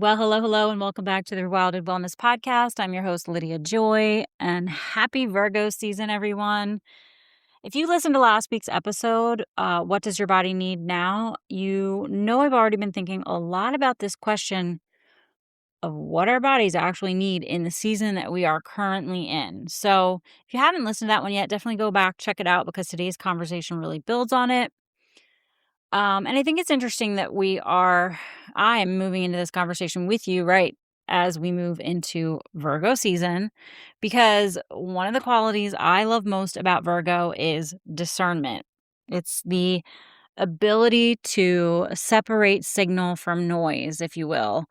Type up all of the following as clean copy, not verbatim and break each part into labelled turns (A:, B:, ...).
A: Well, hello, and welcome back to the Rewilded Wellness Podcast. I'm your host, Lydia Joy, and happy Virgo season, everyone. If you listened to last week's episode, What Does Your Body Need Now? You know I've already been thinking a lot about this question of what our bodies actually need in the season that we are currently in. So if you haven't listened to that one yet, definitely go back, check it out, because today's conversation really builds on it. And I think it's interesting that I am moving into this conversation with you, right, as we move into Virgo season, because one of the qualities I love most about Virgo is discernment. It's the ability to separate signal from noise, if you will,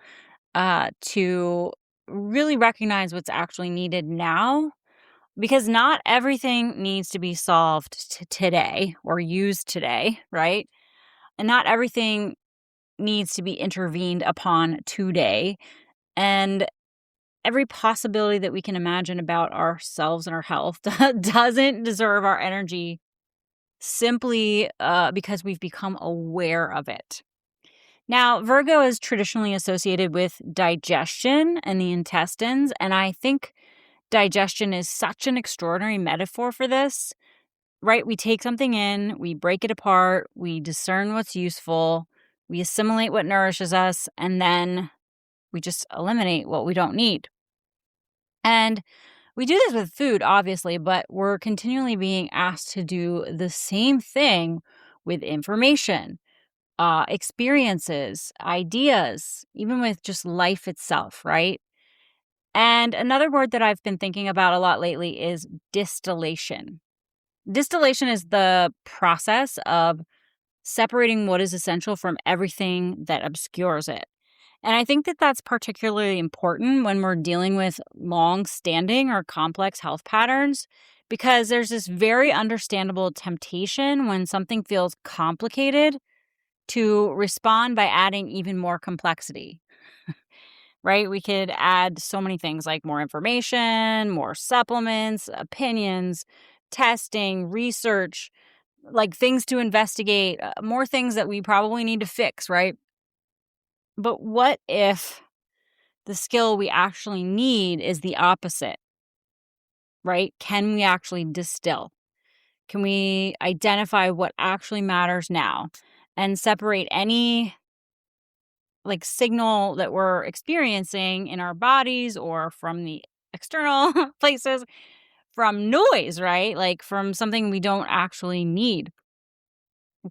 A: to really recognize what's actually needed now, because not everything needs to be solved today or used today, right? And not everything needs to be intervened upon today. And every possibility that we can imagine about ourselves and our health doesn't deserve our energy simply because we've become aware of it. Now, Virgo is traditionally associated with digestion and the intestines, and I think digestion is such an extraordinary metaphor for this, right? We take something in, we break it apart, we discern what's useful, we assimilate what nourishes us, and then we just eliminate what we don't need. And we do this with food, obviously, but we're continually being asked to do the same thing with information, experiences, ideas, even with just life itself, right? And another word that I've been thinking about a lot lately is distillation. Distillation is the process of separating what is essential from everything that obscures it. And I think that that's particularly important when we're dealing with long-standing or complex health patterns, because there's this very understandable temptation when something feels complicated to respond by adding even more complexity, right? We could add so many things like more information, more supplements, opinions, testing, research, like things to investigate, more things that we probably need to fix, right? But what if the skill we actually need is the opposite, right? Can we actually distill? Can we identify what actually matters now and separate any like signal that we're experiencing in our bodies or from the external places from noise, right? Like from something we don't actually need?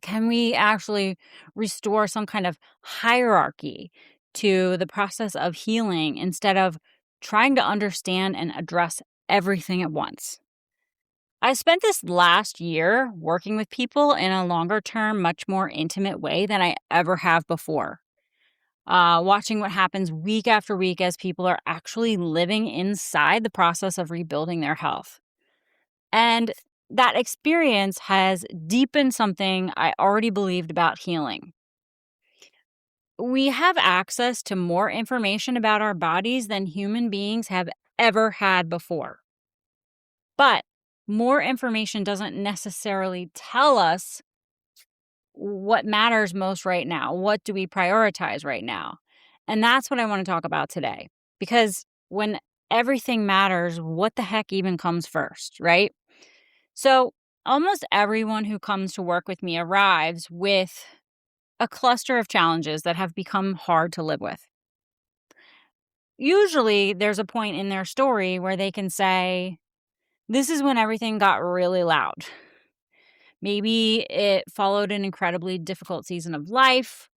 A: Can we actually restore some kind of hierarchy to the process of healing instead of trying to understand and address everything at once? I spent this last year working with people in a longer term, much more intimate way than I ever have before. Watching what happens week after week as people are actually living inside the process of rebuilding their health. And that experience has deepened something I already believed about healing. We have access to more information about our bodies than human beings have ever had before. But more information doesn't necessarily tell us what matters most right now. What do we prioritize right now? And that's what I want to talk about today. Because when everything matters, what the heck even comes first, right? So almost everyone who comes to work with me arrives with a cluster of challenges that have become hard to live with. Usually there's a point in their story where they can say, this is when everything got really loud. Maybe it followed an incredibly difficult season of life,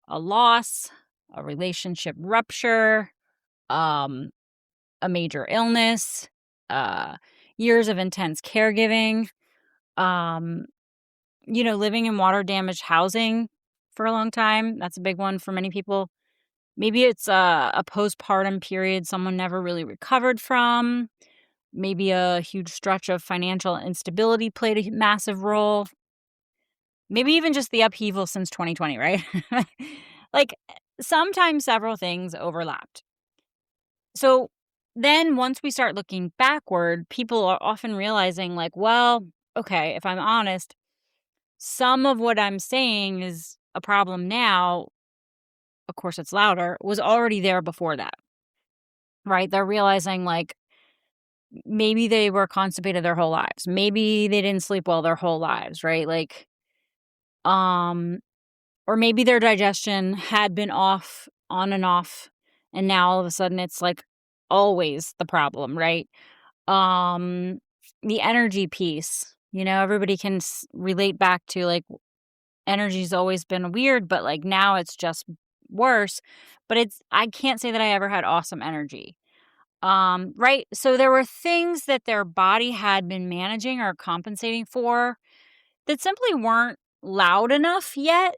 A: a loss, a relationship rupture, um, a major illness, years of intense caregiving, um, living in water damaged housing for a long time. That's a big one for many people. Maybe it's a postpartum period someone never really recovered from. Maybe a huge stretch of financial instability played a massive role. Maybe even just the upheaval since 2020, right? Like sometimes several things overlapped. So then once we start looking backward, people are often realizing like, well, okay, if I'm honest, some of what I'm saying is a problem now, of course it's louder, was already there before that, right? They're realizing like maybe they were constipated their whole lives. Maybe they didn't sleep well their whole lives, right? Like, um, or maybe their digestion had been off, on and off, and now all of a sudden it's like always the problem, right? Um, the energy piece, everybody can relate back to like energy's always been weird, but like now it's just worse. But I can't say that I ever had awesome energy. Right. So there were things that their body had been managing or compensating for that simply weren't loud enough yet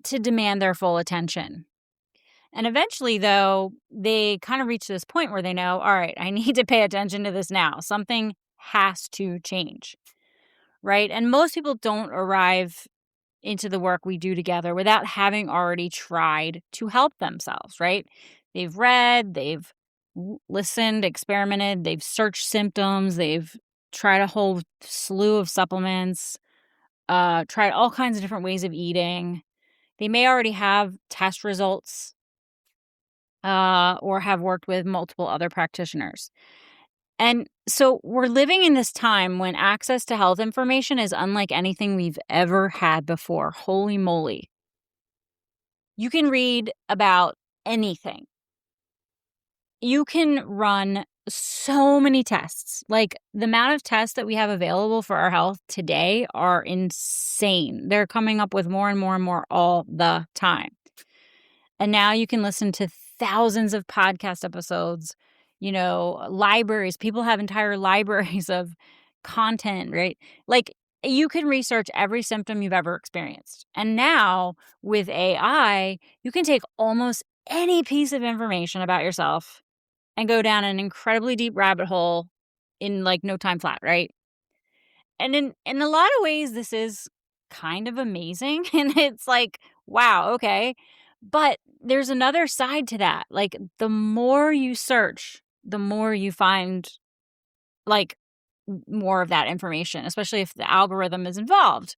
A: to demand their full attention. And eventually, though, they kind of reach this point where they know, all right, I need to pay attention to this now. Something has to change. Right. And most people don't arrive into the work we do together without having already tried to help themselves, right? They've read, they've listened, experimented, they've searched symptoms, they've tried a whole slew of supplements, tried all kinds of different ways of eating. They may already have test results or have worked with multiple other practitioners. And so we're living in this time when access to health information is unlike anything we've ever had before. Holy moly. You can read about anything. You can run so many tests. Like the amount of tests that we have available for our health today are insane. They're coming up with more and more and more all the time. And now you can listen to thousands of podcast episodes, libraries. People have entire libraries of content, right? Like you can research every symptom you've ever experienced. And now with AI, you can take almost any piece of information about yourself and go down an incredibly deep rabbit hole in like no time flat, right? And in a lot of ways, this is kind of amazing. And it's like, wow, okay. But there's another side to that. Like the more you search, the more you find like more of that information, especially if the algorithm is involved,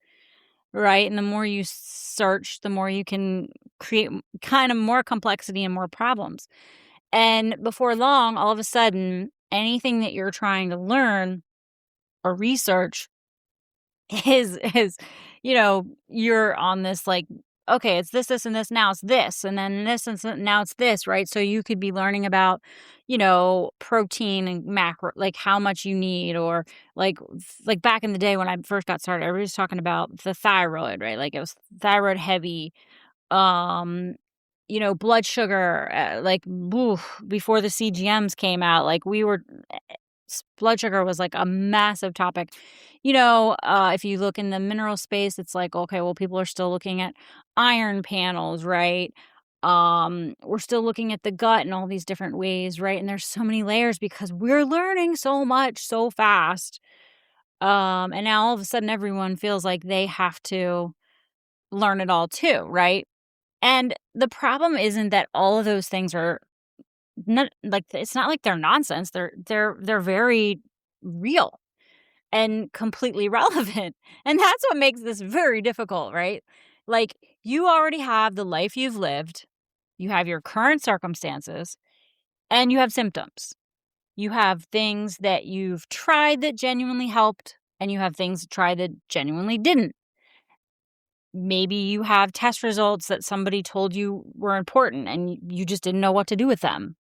A: right? And the more you search, the more you can create kind of more complexity and more problems. And before long, all of a sudden, anything that you're trying to learn or research is you're on this like, okay, it's this, and this, now it's this, and then this, and now it's this, right? So you could be learning about, protein and macro, like how much you need, or like back in the day when I first got started, everybody was talking about the thyroid, right? Like it was thyroid heavy, um, blood sugar, before the CGMs came out, like blood sugar was like a massive topic. If you look in the mineral space, it's like, okay, well, people are still looking at iron panels, right? We're still looking at the gut in all these different ways, right? And there's so many layers because we're learning so much so fast. And now all of a sudden everyone feels like they have to learn it all too, right? And the problem isn't that all of those things are not like, it's not like they're nonsense. They're very real and completely relevant. And that's what makes this very difficult, right? Like you already have the life you've lived, you have your current circumstances, and you have symptoms. You have things that you've tried that genuinely helped, and you have things to try that genuinely didn't. Maybe you have test results that somebody told you were important and you just didn't know what to do with them.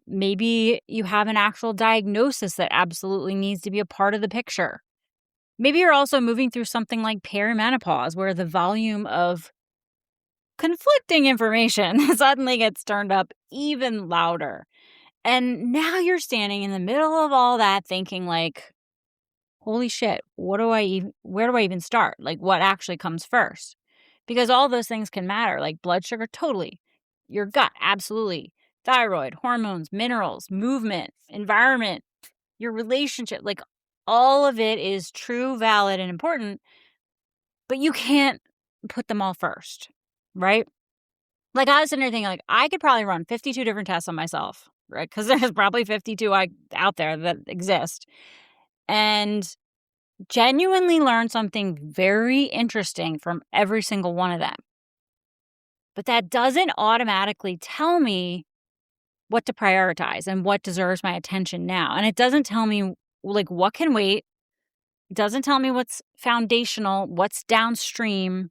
A: Maybe you have an actual diagnosis that absolutely needs to be a part of the picture. Maybe you're also moving through something like perimenopause, where the volume of conflicting information suddenly gets turned up even louder. And now you're standing in the middle of all that thinking like, holy shit, where do I even start? Like what actually comes first? Because all those things can matter, like blood sugar, totally. Your gut, absolutely. Thyroid, hormones, minerals, movement, environment, your relationship, like all of it is true, valid, and important, but you can't put them all first, right? Like I was sitting there thinking, like, I could probably run 52 different tests on myself, right? Because there's probably 52 out there that exist. And genuinely learn something very interesting from every single one of them. But that doesn't automatically tell me what to prioritize and what deserves my attention now. And it doesn't tell me like what can wait. It doesn't tell me what's foundational, what's downstream.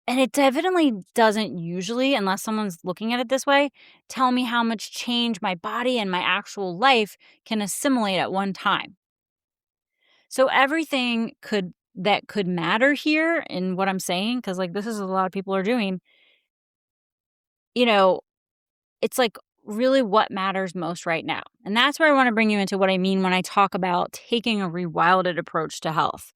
A: And it definitely doesn't usually, unless someone's looking at it this way, tell me how much change my body and my actual life can assimilate at one time. So everything that could matter here in what I'm saying, because like this is a lot of people are doing, you know, it's like really what matters most right now. And that's where I want to bring you into what I mean when I talk about taking a rewilded approach to health,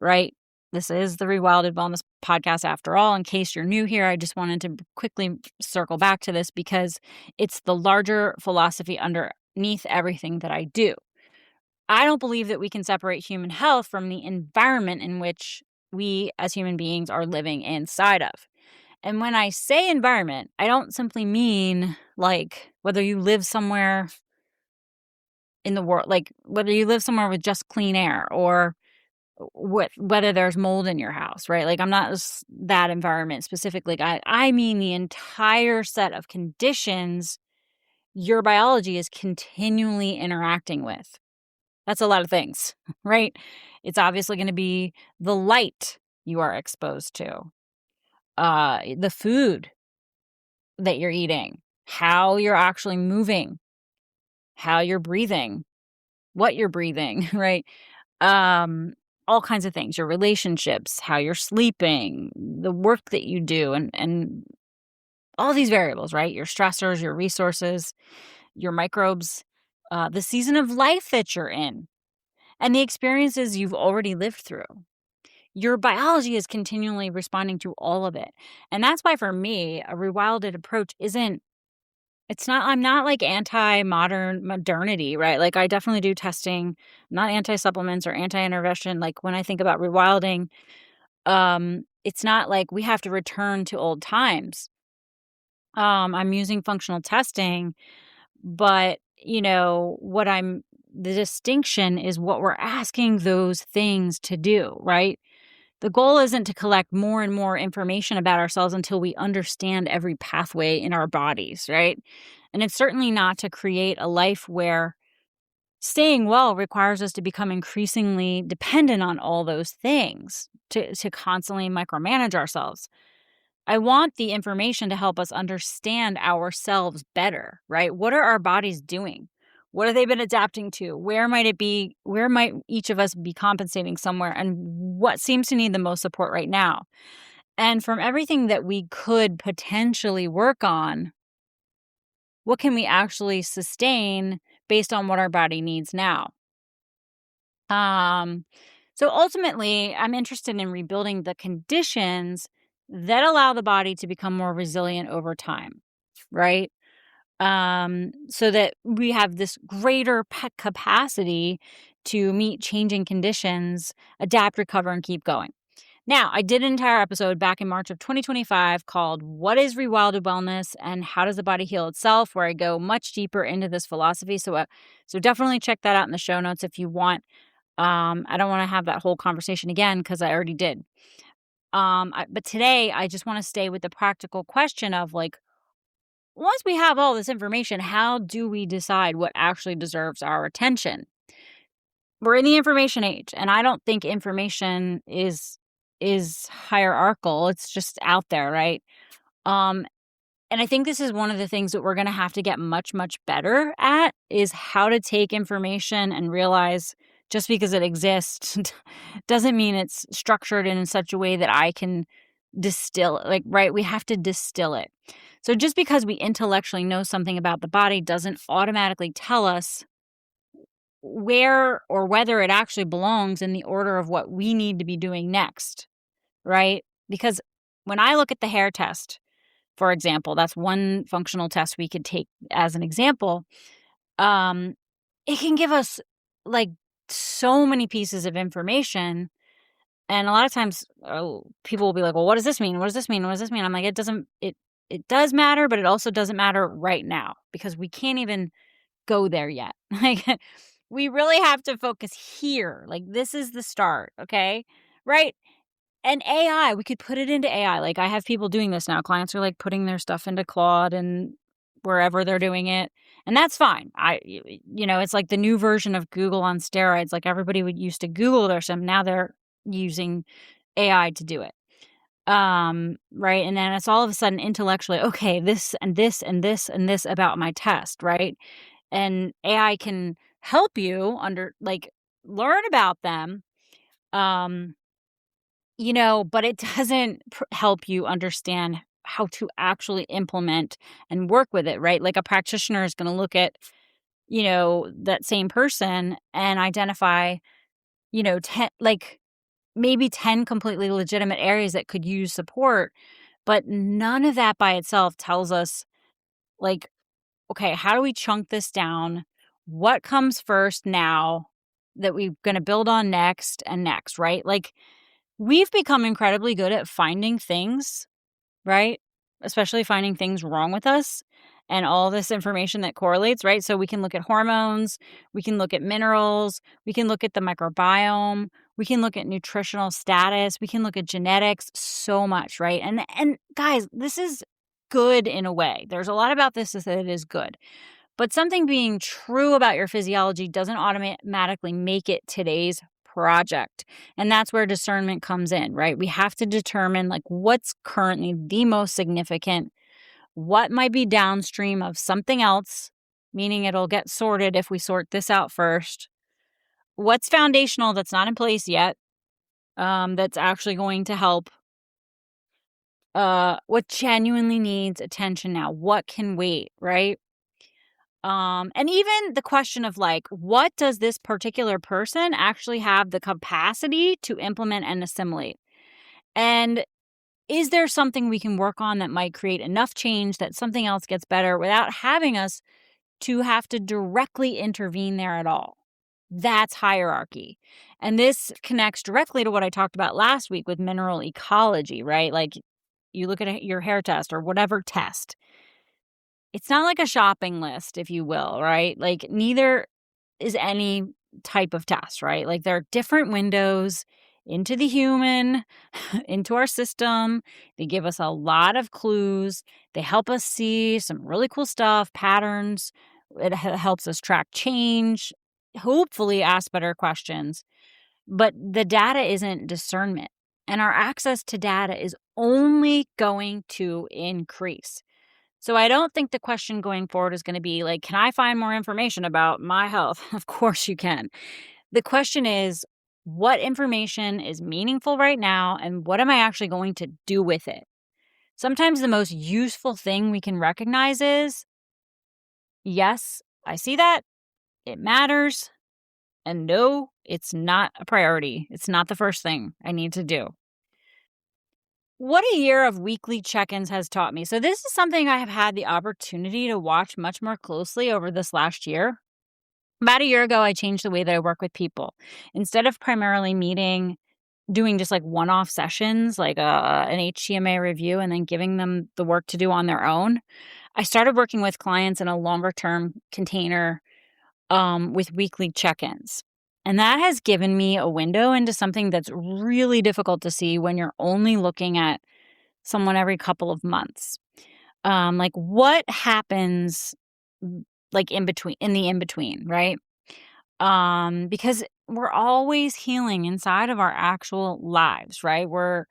A: right? This is the Rewilded Wellness podcast after all. In case you're new here, I just wanted to quickly circle back to this because it's the larger philosophy underneath everything that I do. I don't believe that we can separate human health from the environment in which we as human beings are living inside of. And when I say environment, I don't simply mean like whether you live somewhere in the world, like whether you live somewhere with just clean air or whether there's mold in your house, right? Like I'm not that environment specifically. I mean the entire set of conditions your biology is continually interacting with. That's a lot of things, right? It's obviously going to be the light you are exposed to, the food that you're eating, how you're actually moving, how you're breathing, what you're breathing, right? All kinds of things, your relationships, how you're sleeping, the work that you do, and all these variables, right? Your stressors, your resources, your microbes, the season of life that you're in, and the experiences you've already lived through. Your biology is continually responding to all of it. And that's why for me, a rewilded approach I'm not like modernity, right? Like I definitely do testing, not anti-supplements or anti-intervention. Like when I think about rewilding, it's not like we have to return to old times. I'm using functional testing, but the distinction is what we're asking those things to do, right? The goal isn't to collect more and more information about ourselves until we understand every pathway in our bodies, right? And it's certainly not to create a life where staying well requires us to become increasingly dependent on all those things, to constantly micromanage ourselves. I want the information to help us understand ourselves better, right? What are our bodies doing? What have they been adapting to? Where might it be? Where might each of us be compensating somewhere? And what seems to need the most support right now? And from everything that we could potentially work on, what can we actually sustain based on what our body needs now? So ultimately, I'm interested in rebuilding the conditions that allow the body to become more resilient over time, right? So that we have this greater capacity to meet changing conditions, adapt, recover, and keep going. Now, I did an entire episode back in March of 2025 called What is Rewilded Wellness and How Does the Body Heal Itself, where I go much deeper into this philosophy. So definitely check that out in the show notes if you want. I don't want to have that whole conversation again because I already did. But today I just want to stay with the practical question of like, once we have all this information, how do we decide what actually deserves our attention? We're in the information age, and I don't think information is hierarchical. It's just out there, right? And I think this is one of the things that we're going to have to get much, much better at is how to take information and realize just because it exists doesn't mean it's structured in such a way that I can distill it. Like, right, we have to distill it. So just because we intellectually know something about the body doesn't automatically tell us where or whether it actually belongs in the order of what we need to be doing next, right? Because when I look at the hair test, for example, that's one functional test we could take as an example. It can give us like so many pieces of information. And a lot of times people will be like, well, what does this mean? What does this mean? What does this mean? I'm like, it does matter, but it also doesn't matter right now because we can't even go there yet. Like we really have to focus here. Like this is the start. Okay. Right. And AI, we could put it into AI. Like, I have people doing this now. Clients are, like, putting their stuff into Claude and wherever they're doing it, and that's fine. It's like the new version of Google on steroids. Like, everybody would used to Google their stuff, now they're using AI to do it. Right, and then it's all of a sudden intellectually, okay, this and this and this and this about my test, right? And AI can help you learn about them, um, but it doesn't help you understand how to actually implement and work with it, right? Like, a practitioner is gonna look at, that same person and identify, 10, like, maybe 10 completely legitimate areas that could use support, but none of that by itself tells us, like, okay, how do we chunk this down? What comes first now that we're gonna build on next and next, right? Like, we've become incredibly good at finding things, right? Especially finding things wrong with us and all this information that correlates, right? So we can look at hormones, we can look at minerals, we can look at the microbiome, we can look at nutritional status, we can look at genetics, so much, right? And guys, this is good in a way. There's a lot about this that it is good. But something being true about your physiology doesn't automatically make it today's project. And that's where discernment comes in, right? We have to determine, like, what's currently the most significant, what might be downstream of something else, meaning it'll get sorted if we sort this out first. What's foundational that's not in place yet, that's actually going to help. What genuinely needs attention now? What can wait, right? And even the question of, like, what does this particular person actually have the capacity to implement and assimilate? And is there something we can work on that might create enough change that something else gets better without having us to have to directly intervene there at all? That's hierarchy. And this connects directly to what I talked about last week with mineral ecology, right? Like, you look at your hair test or whatever test. It's not like a shopping list, if you will, right? Like, neither is any type of test, right? Like, there are different windows into the human, into our system. They give us a lot of clues. They help us see some really cool stuff, patterns. It helps us track change, hopefully ask better questions. But the data isn't discernment. And our access to data is only going to increase. So I don't think the question going forward is going to be like, can I find more information about my health? Of course you can. The question is, what information is meaningful right now and what am I actually going to do with it? Sometimes the most useful thing we can recognize is, yes, I see that. It matters. And no, it's not a priority. It's not the first thing I need to do. What a year of weekly check-ins has taught me. So this is something I have had the opportunity to watch much more closely over this last year. About a year ago, I changed the way that I work with people. Instead of primarily doing just like one-off sessions, like an HTMA review and then giving them the work to do on their own, I started working with clients in a longer-term container with weekly check-ins. And that has given me a window into something that's really difficult to see when you're only looking at someone every couple of months. Like, what happens, like, in the in-between, right? Because we're always healing inside of our actual lives, right? We're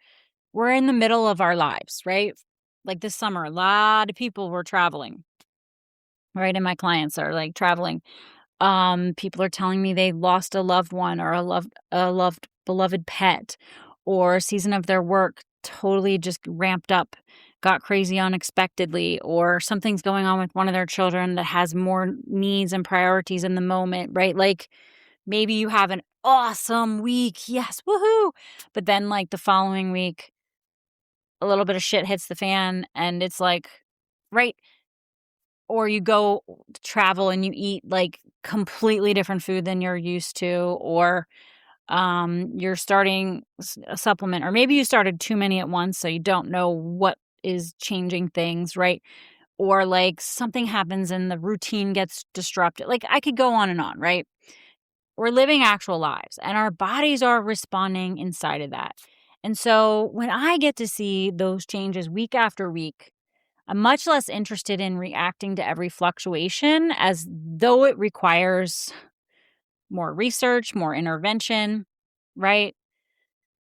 A: in the middle of our lives, right? Like this summer, a lot of people were traveling, right? And my clients are, like, traveling. People are telling me they lost a loved one or a beloved pet, or a season of their work totally just ramped up, got crazy unexpectedly, or something's going on with one of their children that has more needs and priorities in the moment, right? Like, maybe you have an awesome week. Yes, woohoo. But then, like, the following week, a little bit of shit hits the fan and it's like, right? Or you go travel and you eat, like, completely different food than you're used to, or you're starting a supplement, or maybe you started too many at once, so you don't know what is changing things, right? Or, like, something happens and the routine gets disrupted. Like, I could go on and on, right? We're living actual lives and our bodies are responding inside of that. And so when I get to see those changes week after week, I'm much less interested in reacting to every fluctuation as though it requires more research, more intervention, right?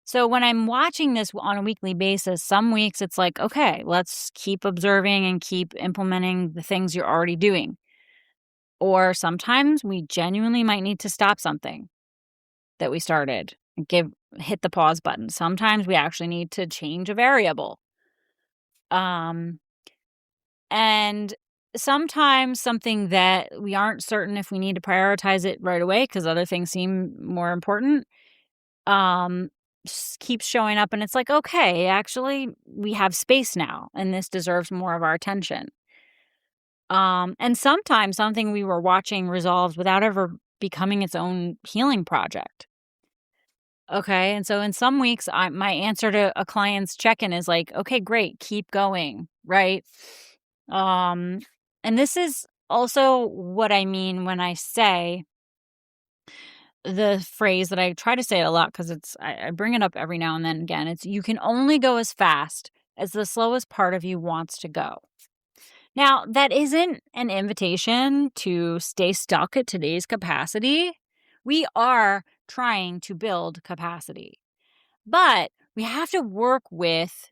A: So when I'm watching this on a weekly basis, some weeks it's like, okay, let's keep observing and keep implementing the things you're already doing. Or sometimes we genuinely might need to stop something that we started and hit the pause button. Sometimes we actually need to change a variable. Um and sometimes something that we aren't certain if we need to prioritize it right away because other things seem more important um keeps showing up, and it's like, okay, actually we have space now and this deserves more of our attention. And sometimes something we were watching resolves without ever becoming its own healing project. Okay, and so in some weeks my answer to a client's check-in is like, okay, great, keep going, right? um and this is also what I mean when I say the phrase that I try to say it a lot because I bring it up every now and then again. It's, you can only go as fast as the slowest part of you wants to go. Now, that isn't an invitation to stay stuck at today's capacity. We are trying to build capacity, but we have to work with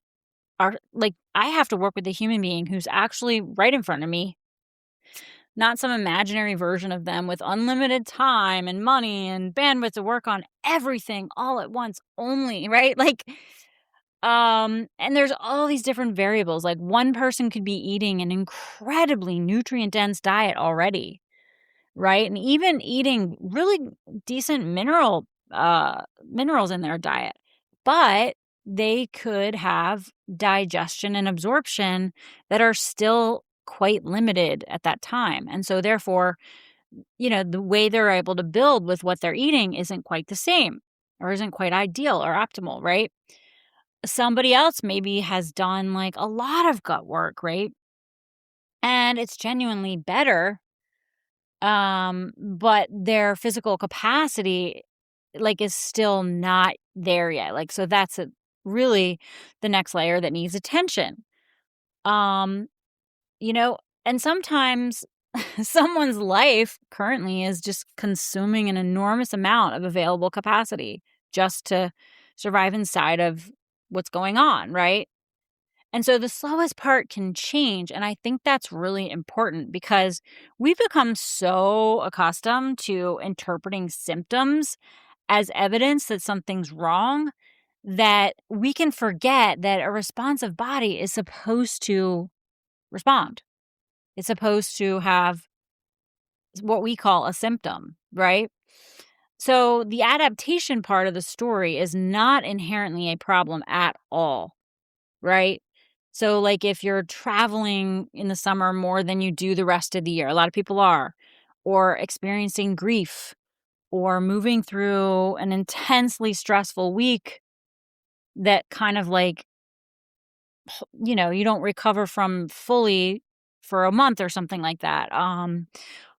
A: I have to work with the human being who's actually right in front of me, not some imaginary version of them with unlimited time and money and bandwidth to work on everything all at once only, right? And there's all these different variables. Like, one person could be eating an incredibly nutrient dense diet already, right? And even eating really decent minerals in their diet. But they could have digestion and absorption that are still quite limited at that time. And so therefore, the way they're able to build with what they're eating isn't quite the same or isn't quite ideal or optimal, right? Somebody else maybe has done like a lot of gut work, right? And it's genuinely better. But their physical capacity is still not there yet. So that's really the next layer that needs attention. Um, you know, and sometimes someone's life currently is just consuming an enormous amount of available capacity just to survive inside of what's going on, right? And so the slowest part can change. And I think that's really important because we've become so accustomed to interpreting symptoms as evidence that something's wrong that we can forget that a responsive body is supposed to respond. It's supposed to have what we call a symptom, right? So the adaptation part of the story is not inherently a problem at all, right? So, if you're traveling in the summer more than you do the rest of the year, a lot of people are, or experiencing grief, or moving through an intensely stressful week that kind of you don't recover from fully for a month or something like that.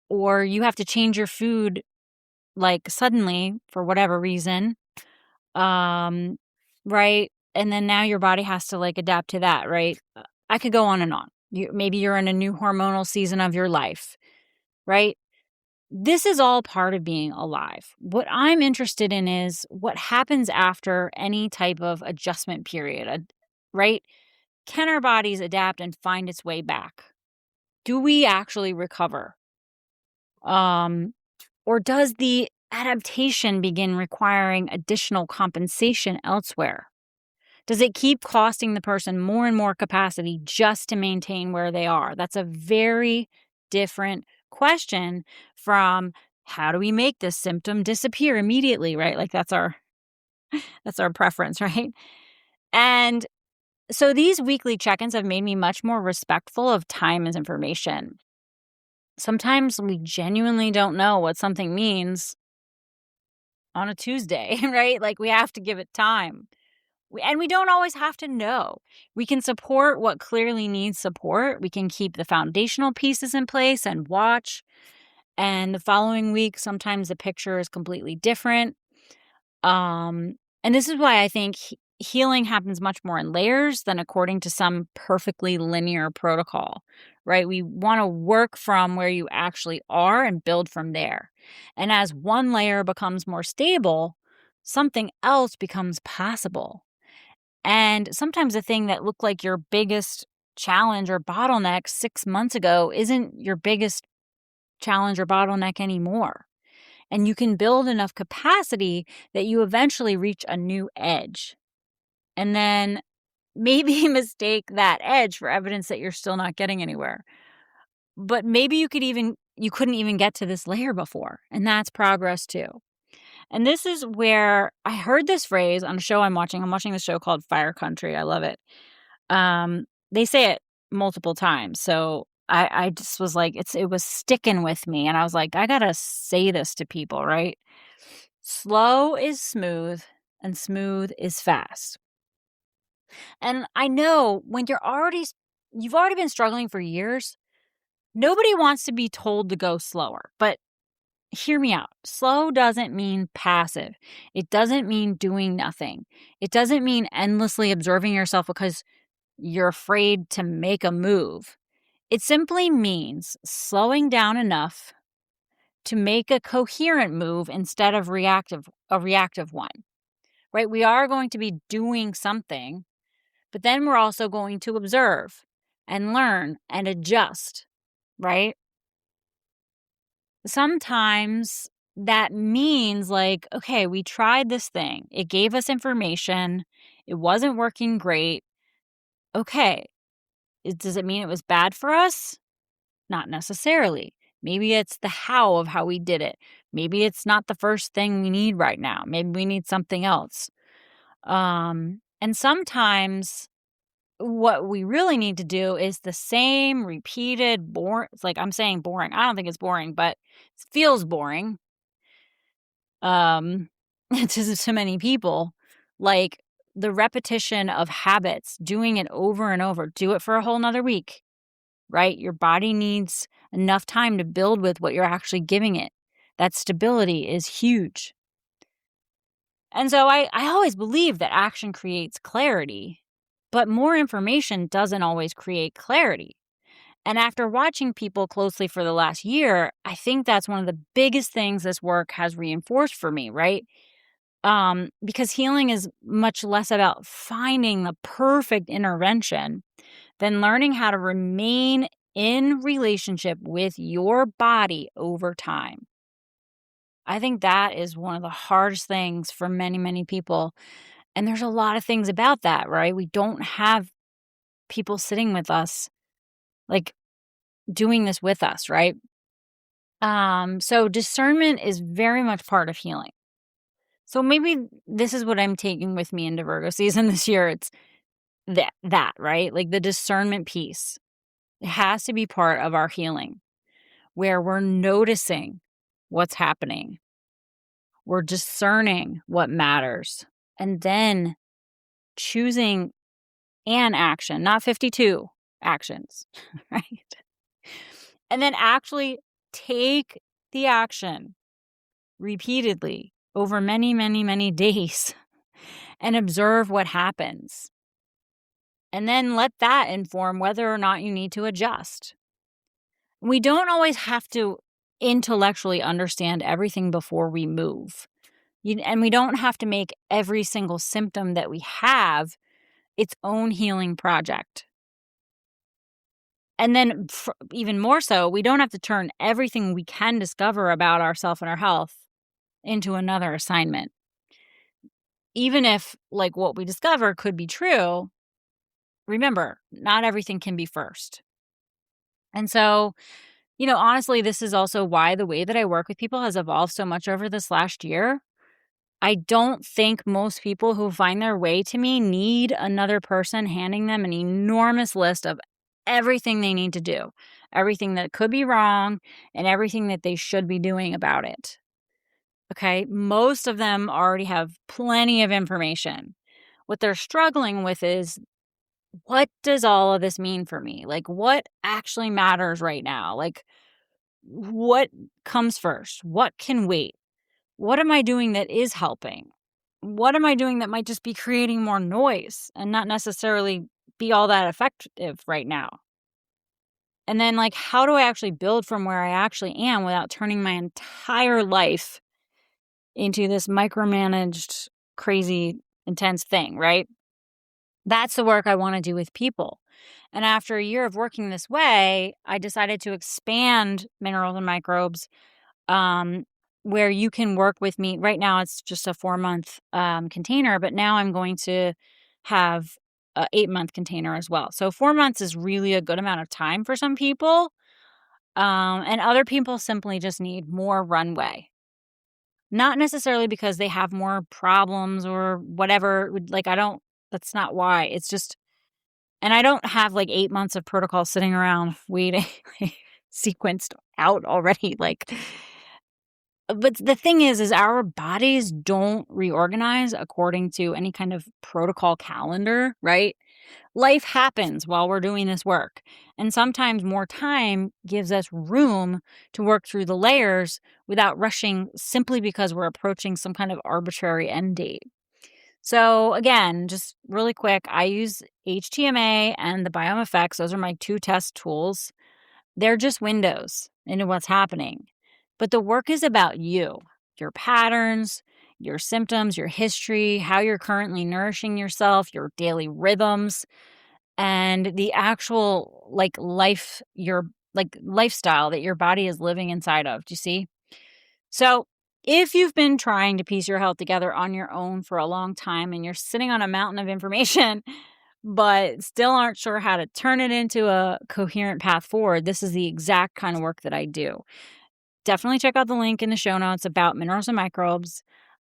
A: Or you have to change your food suddenly for whatever reason. Um, right? And then now your body has to adapt to that, right? I could go on and on. Maybe you're in a new hormonal season of your life, right? This is all part of being alive. What I'm interested in is what happens after any type of adjustment period, right? Can our bodies adapt and find its way back? Do we actually recover? Or does the adaptation begin requiring additional compensation elsewhere? Does it keep costing the person more and more capacity just to maintain where they are? That's a very different question from how do we make this symptom disappear immediately, right? That's our preference, right? And so these weekly check-ins have made me much more respectful of time as information. Sometimes we genuinely don't know what something means on a Tuesday, right? We have to give it time. And we don't always have to know. We can support what clearly needs support. We can keep the foundational pieces in place and watch. And the following week, sometimes the picture is completely different. And this is why I think healing happens much more in layers than according to some perfectly linear protocol, right? We want to work from where you actually are and build from there. And as one layer becomes more stable, something else becomes possible. And sometimes the thing that looked like your biggest challenge or bottleneck 6 months ago isn't your biggest challenge or bottleneck anymore. And you can build enough capacity that you eventually reach a new edge. And then maybe mistake that edge for evidence that you're still not getting anywhere. But maybe you couldn't even get to this layer before, and that's progress too. And this is where I heard this phrase on a show I'm watching. I'm watching this show called Fire Country. I love it. They say it multiple times. So I just was like, it was sticking with me. And I was like, I got to say this to people, right? Slow is smooth and smooth is fast. And I know when you've already been struggling for years, nobody wants to be told to go slower. But hear me out. Slow doesn't mean passive. It doesn't mean doing nothing. It doesn't mean endlessly observing yourself because you're afraid to make a move. It simply means slowing down enough to make a coherent move instead of a reactive one. Right? We are going to be doing something, but then we're also going to observe and learn and adjust, right? Sometimes that means like, okay, we tried this thing. It gave us information. It wasn't working great. Okay. Does it mean it was bad for us? Not necessarily. Maybe it's the how of how we did it. Maybe it's not the first thing we need right now. Maybe we need something else. And sometimes what we really need to do is the same repeated it's like I'm saying boring. I don't think it's boring, but it feels boring. To many people, like the repetition of habits, doing it over and over. Do it for a whole nother week, right? Your body needs enough time to build with what you're actually giving it. That stability is huge. And so I always believe that action creates clarity, but more information doesn't always create clarity. And after watching people closely for the last year, I think that's one of the biggest things this work has reinforced for me, right? Because healing is much less about finding the perfect intervention than learning how to remain in relationship with your body over time. I think that is one of the hardest things for many, many people. And there's a lot of things about that, right? We don't have people sitting with us, like doing this with us, right? So discernment is very much part of healing. So maybe this is what I'm taking with me into Virgo season this year. It's that, right? Like the discernment piece. It has to be part of our healing where we're noticing what's happening. We're discerning what matters and then choosing an action, not 52 actions, right? And then actually take the action repeatedly over many, many, many days and observe what happens. And then let that inform whether or not you need to adjust. We don't always have to intellectually understand everything before we move. And we don't have to make every single symptom that we have its own healing project. And then even more so, we don't have to turn everything we can discover about ourselves and our health into another assignment. Even if like what we discover could be true, remember, not everything can be first. And so, honestly, this is also why the way that I work with people has evolved so much over this last year. I don't think most people who find their way to me need another person handing them an enormous list of everything they need to do, everything that could be wrong, and everything that they should be doing about it. Okay, most of them already have plenty of information. What they're struggling with is, what does all of this mean for me? Like, what actually matters right now? Like, what comes first? What can wait? What am I doing that is helping? what am I doing that might just be creating more noise and not necessarily be all that effective right now? And then, like, how do I actually build from where I actually am without turning my entire life into this micromanaged, crazy, intense thing, right? That's the work I want to do with people. And after a year of working this way, I decided to expand minerals and microbes, um, where you can work with me. Right now, it's just a 4-month container, but now I'm going to have a 8-month container as well. So 4 months is really a good amount of time for some people. And other people simply just need more runway. Not necessarily because they have more problems or whatever. Like, that's not why. It's just, and I don't have like 8 months of protocol sitting around waiting, like, sequenced out already. Like, but the thing is our bodies don't reorganize according to any kind of protocol calendar, right? Life happens while we're doing this work. And sometimes more time gives us room to work through the layers without rushing simply because we're approaching some kind of arbitrary end date. So again, just really quick, I use HTMA and the Biome Effects. Those are my 2 test tools. They're just windows into what's happening. But the work is about you, your patterns, your symptoms, your history, how you're currently nourishing yourself, your daily rhythms, and the actual lifestyle that your body is living inside of. Do you see? So, if you've been trying to piece your health together on your own for a long time and you're sitting on a mountain of information, but still aren't sure how to turn it into a coherent path forward, this is the exact kind of work that I do. Definitely check out the link in the show notes about minerals and microbes.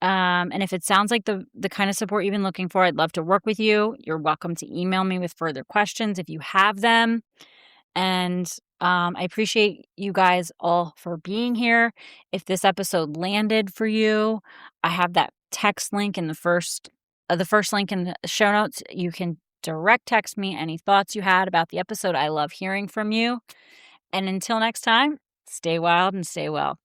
A: And if it sounds like the kind of support you've been looking for, I'd love to work with you. You're welcome to email me with further questions if you have them. And I appreciate you guys all for being here. If this episode landed for you, I have that text link in the first link in the show notes. You can direct text me any thoughts you had about the episode. I love hearing from you. And until next time, stay wild and stay well.